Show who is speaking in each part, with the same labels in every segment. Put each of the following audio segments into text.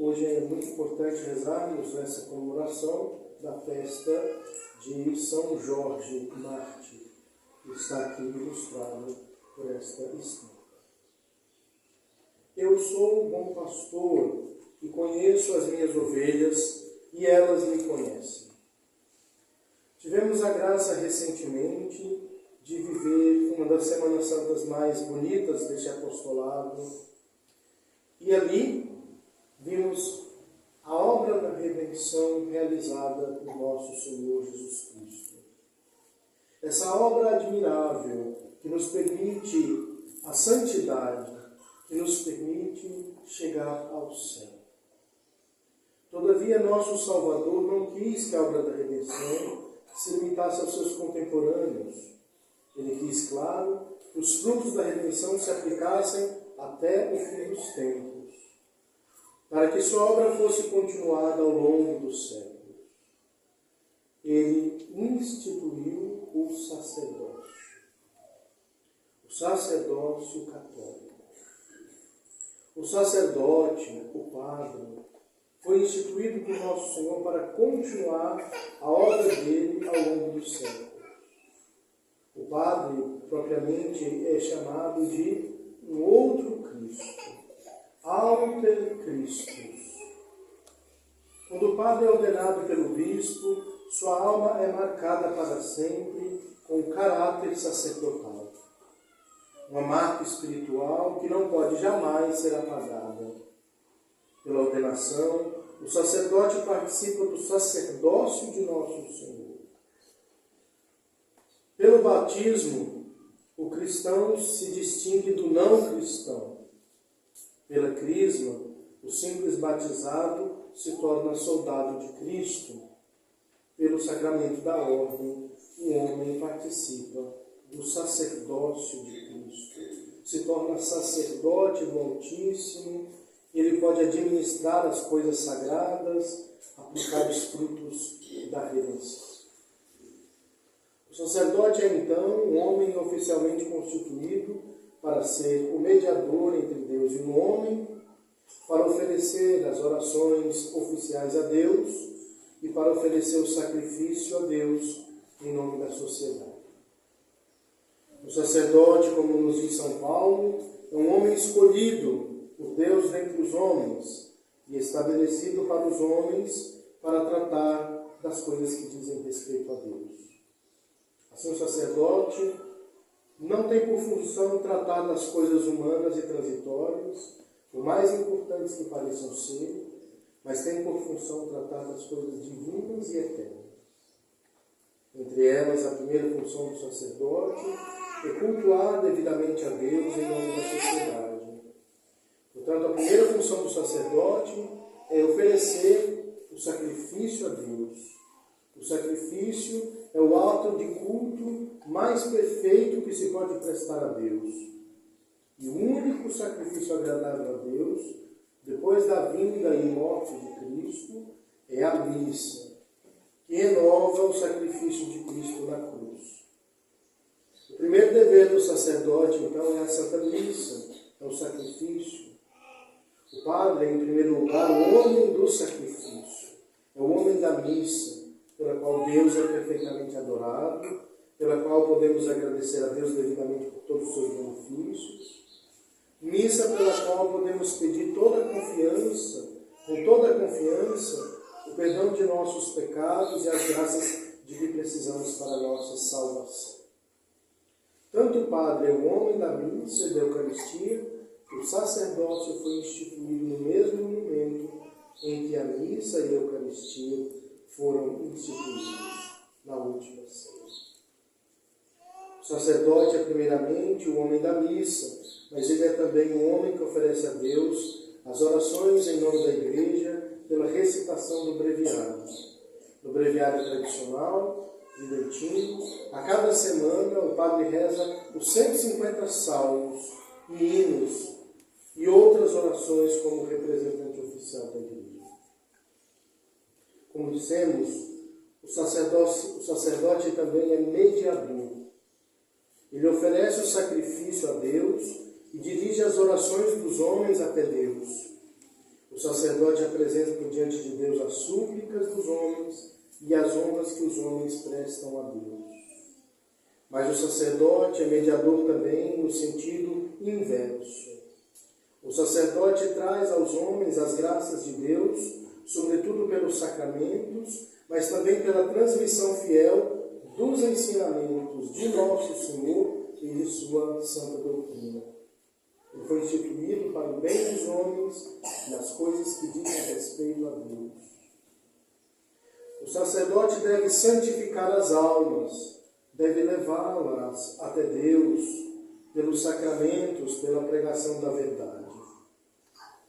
Speaker 1: Hoje é muito importante rezarmos nessa comemoração da festa de São Jorge Mártir, que está aqui ilustrado por esta estampa. Eu sou o bom pastor e conheço as minhas ovelhas e elas me conhecem. Tivemos a graça recentemente de viver uma das Semanas Santas mais bonitas deste apostolado. E ali vimos a obra da redenção realizada por nosso Senhor Jesus Cristo. Essa obra admirável que nos permite a santidade, que nos permite chegar ao céu. Todavia, nosso Salvador não quis que a obra da redenção se limitasse aos seus contemporâneos. Ele quis, claro, que os frutos da redenção se aplicassem até o fim dos tempos, para que sua obra fosse continuada ao longo dos séculos. Ele instituiu o sacerdócio católico. O sacerdote, o padre, foi instituído por nosso Senhor para continuar a obra dele ao longo dos séculos. O padre, propriamente, é chamado de um outro Cristo, Alter Christus. Quando o padre é ordenado pelo bispo, sua alma é marcada para sempre com o caráter sacerdotal. Uma marca espiritual que não pode jamais ser apagada. Pela ordenação, o sacerdote participa do sacerdócio de nosso Senhor. Pelo batismo, o cristão se distingue do não cristão. Pela crisma, o simples batizado se torna soldado de Cristo. Pelo sacramento da ordem, o homem participa do sacerdócio de Cristo. Se torna sacerdote do Altíssimo. Ele pode administrar as coisas sagradas, aplicar os frutos da redenção. O sacerdote é, então, um homem oficialmente constituído para ser o mediador entre Deus e o homem, para oferecer as orações oficiais a Deus e para oferecer o sacrifício a Deus em nome da sociedade. O sacerdote, como nos diz São Paulo, é um homem escolhido por Deus dentre os homens e estabelecido para os homens para tratar das coisas que dizem respeito a Deus. Assim, o sacerdote não tem por função tratar das coisas humanas e transitórias, por mais importantes que pareçam ser, mas tem por função tratar das coisas divinas e eternas. Entre elas, a primeira função do sacerdote é cultuar devidamente a Deus em nome da sociedade. Portanto, a primeira função do sacerdote é oferecer o sacrifício a Deus. O sacrifício é o ato de culto mais perfeito que se pode prestar a Deus. E o único sacrifício agradável a Deus, depois da vinda e morte de Cristo, é a missa, que renova o sacrifício de Cristo na cruz. O primeiro dever do sacerdote, então, é a Santa Missa, é o sacrifício. O padre é, em primeiro lugar, o homem do sacrifício. É o homem da missa, pela qual Deus é perfeitamente adorado, pela qual podemos agradecer a Deus devidamente por todos os seus benefícios. Missa pela qual podemos pedir com toda a confiança, o perdão de nossos pecados e as graças de que precisamos para a nossa salvação. Tanto o padre é o homem da missa e da Eucaristia, o sacerdócio foi instituído no mesmo momento em que a missa e a Eucaristia foram instituídas, na última ceia. O sacerdote é primeiramente o homem da missa, mas ele é também um homem que oferece a Deus as orações em nome da Igreja pela recitação do breviário. No breviário tradicional, tridentino, a cada semana o padre reza os 150 salmos e hinos e outras orações como representante oficial da Igreja. Como dissemos, o sacerdote também é mediador. Ele oferece o sacrifício a Deus e dirige as orações dos homens até Deus. O sacerdote apresenta diante de Deus as súplicas dos homens e as honras que os homens prestam a Deus. Mas o sacerdote é mediador também no sentido inverso. O sacerdote traz aos homens as graças de Deus, sobretudo pelos sacramentos, mas também pela transmissão fiel dos ensinamentos de nosso Senhor e de sua santa doutrina. Ele foi instituído para o bem dos homens nas coisas que dizem respeito a Deus. O sacerdote deve santificar as almas, deve levá-las até Deus, pelos sacramentos, pela pregação da verdade.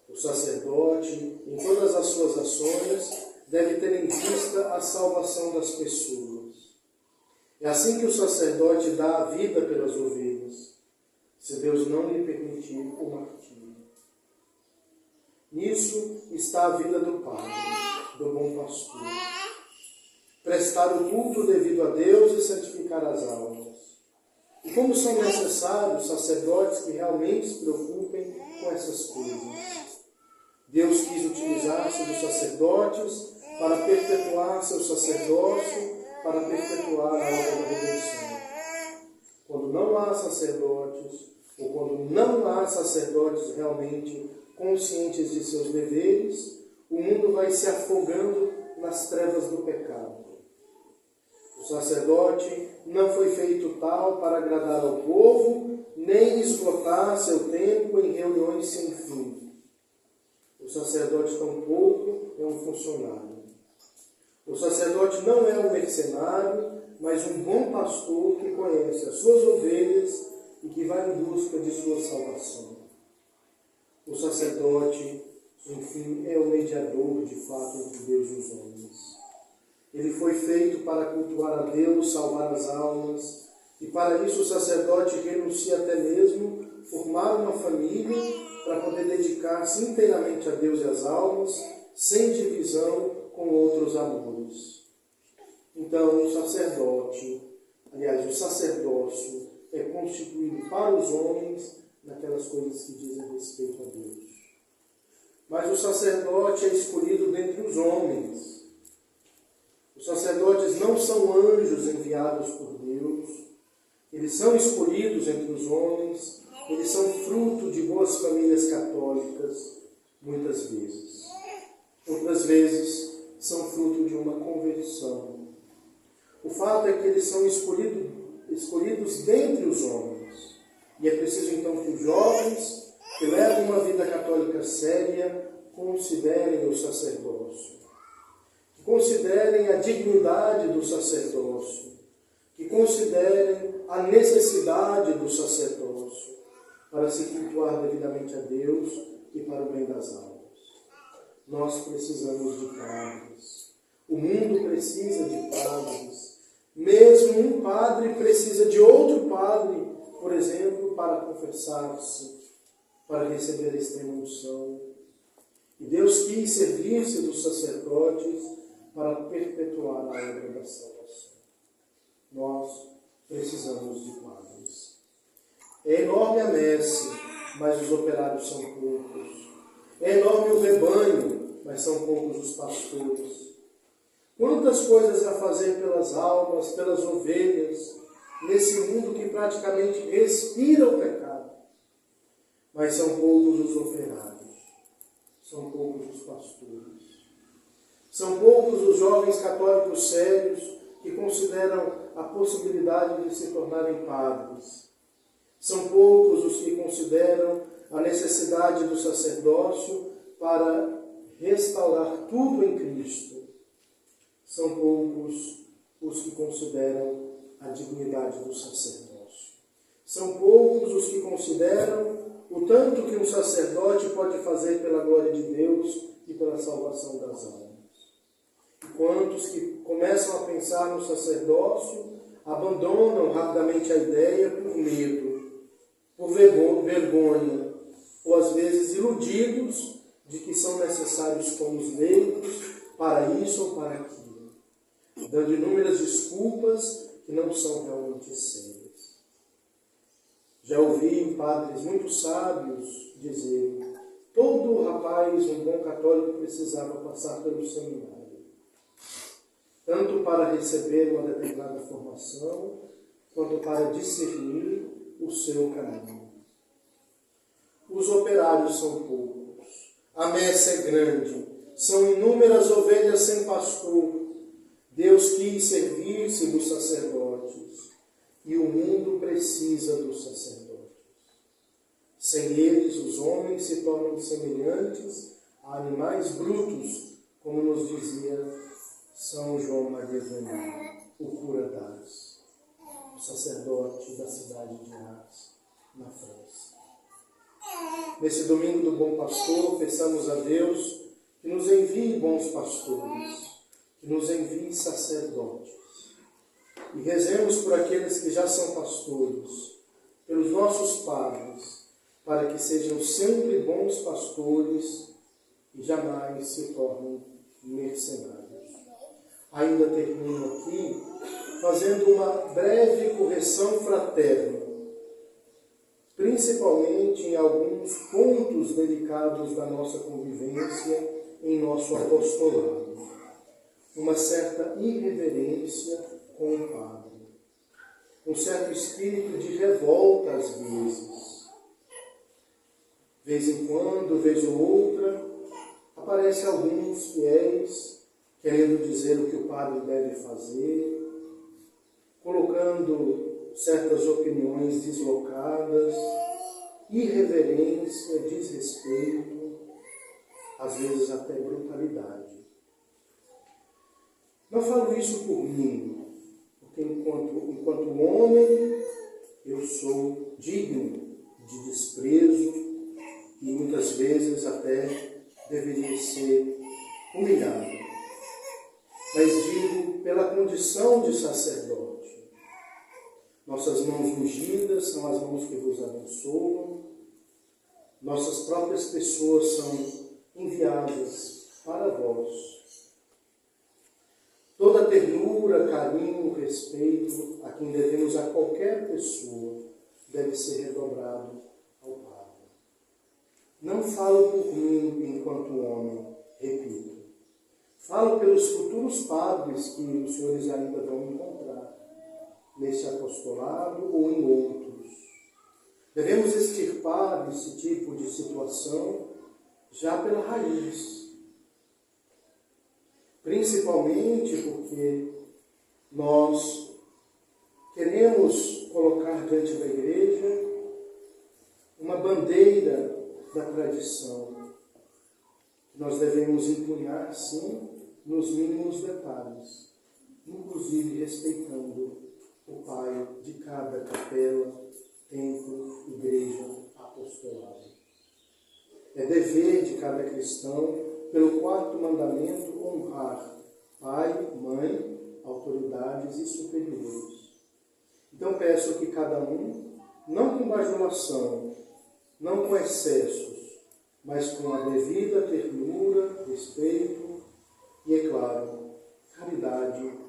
Speaker 1: O sacerdote, em todas as suas ações, deve ter em vista a salvação das pessoas. É assim que o sacerdote dá a vida pelas ovelhas, se Deus não lhe permitir o martírio. Nisso está a vida do Padre, do bom pastor. Prestar o culto devido a Deus e santificar as almas. E como são necessários sacerdotes que realmente se preocupem com essas coisas. Deus quis utilizar-se dos sacerdotes para perpetuar seu sacerdócio, para perpetuar a obra da redenção. Quando não há sacerdotes, ou quando não há sacerdotes realmente conscientes de seus deveres, o mundo vai se afogando nas trevas do pecado. O sacerdote não foi feito tal para agradar ao povo, nem esgotar seu tempo em reuniões sem fim. O sacerdote tampouco é um funcionário. O sacerdote não é um mercenário, mas um bom pastor que conhece as suas ovelhas e que vai em busca de sua salvação. O sacerdote, enfim, é o mediador de fato entre Deus e os homens. Ele foi feito para cultuar a Deus, salvar as almas, e para isso o sacerdote renuncia até mesmo formar uma família para poder dedicar-se inteiramente a Deus e às almas, sem divisão com outros amores. Então, o sacerdócio é constituído para os homens naquelas coisas que dizem respeito a Deus. Mas o sacerdote é escolhido dentre os homens. Os sacerdotes não são anjos enviados por Deus. Eles são escolhidos entre os homens. Eles são fruto de boas famílias católicas, muitas vezes. Outras vezes, são fruto de uma conversão. O fato é que eles são escolhidos dentre os homens. E é preciso então que os jovens que levam uma vida católica séria considerem o sacerdócio. Que considerem a dignidade do sacerdócio. Que considerem a necessidade do sacerdócio para se cultuar devidamente a Deus e para o bem das almas. Nós precisamos de padres. O mundo precisa de padres. Mesmo um padre precisa de outro padre, por exemplo, para confessar-se, para receber a extrema-unção. E Deus quis servir-se dos sacerdotes para perpetuar a obra da salvação. Nós precisamos de padres. É enorme a messe, mas os operários são poucos. É enorme o rebanho, mas são poucos os pastores. Quantas coisas a fazer pelas almas, pelas ovelhas, nesse mundo que praticamente respira o pecado. Mas são poucos os operários, são poucos os pastores. São poucos os jovens católicos sérios que consideram a possibilidade de se tornarem padres. São poucos os que consideram a necessidade do sacerdócio para restaurar tudo em Cristo. São poucos os que consideram a dignidade do sacerdócio. São poucos os que consideram o tanto que um sacerdote pode fazer pela glória de Deus e pela salvação das almas. E quantos que começam a pensar no sacerdócio abandonam rapidamente a ideia por medo, por vergonha, ou às vezes iludidos de que são necessários como os leigos para isso ou para aquilo, dando inúmeras desculpas que não são realmente sérias. Já ouvi padres muito sábios dizer: todo rapaz, um bom católico, precisava passar pelo seminário, tanto para receber uma determinada formação, quanto para discernir o seu caminho. Os operários são poucos, a messe é grande, são inúmeras ovelhas sem pastor. Deus quis servir-se dos sacerdotes, e o mundo precisa dos sacerdotes. Sem eles, os homens se tornam semelhantes a animais brutos, como nos dizia São João Maria Vianney, o cura d'Ars, o sacerdote da cidade de Ars, na França. Nesse domingo do Bom Pastor, peçamos a Deus que nos envie bons pastores, que nos envie sacerdotes. E rezemos por aqueles que já são pastores, pelos nossos padres, para que sejam sempre bons pastores e jamais se tornem mercenários. Ainda termino aqui fazendo uma breve correção fraterna, principalmente em alguns pontos delicados da nossa convivência em nosso apostolado. Uma certa irreverência com o padre, um certo espírito de revolta às vezes. Vez em quando, vez ou outra, aparecem alguns fiéis querendo dizer o que o padre deve fazer, colocando certas opiniões deslocadas, irreverência, desrespeito, às vezes até brutalidade. Não falo isso por mim, porque enquanto homem eu sou digno de desprezo e muitas vezes até deveria ser humilhado. Mas digo pela condição de sacerdote. Nossas mãos ungidas são as mãos que vos abençoam. Nossas próprias pessoas são enviadas para vós. Toda ternura, carinho, respeito a quem devemos a qualquer pessoa deve ser redobrado ao Padre. Não falo por mim enquanto homem, repito. Falo pelos futuros padres que os senhores ainda vão encontrar nesse apostolado ou em outros. Devemos extirpar esse tipo de situação já pela raiz. Principalmente porque nós queremos colocar diante da igreja uma bandeira da tradição. Nós devemos empunhar, sim, nos mínimos detalhes, inclusive respeitando o pai de cada capela, templo, igreja, apostolado. É dever de cada cristão, pelo quarto mandamento, honrar pai, mãe, autoridades e superiores. Então peço que cada um, não com bajulação, não com excessos, mas com a devida ternura, respeito e, é claro, caridade,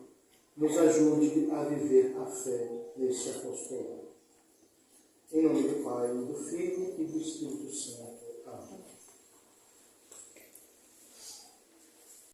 Speaker 1: nos ajude a viver a fé nesse apostolado. Em nome do Pai, do Filho e do Espírito Santo.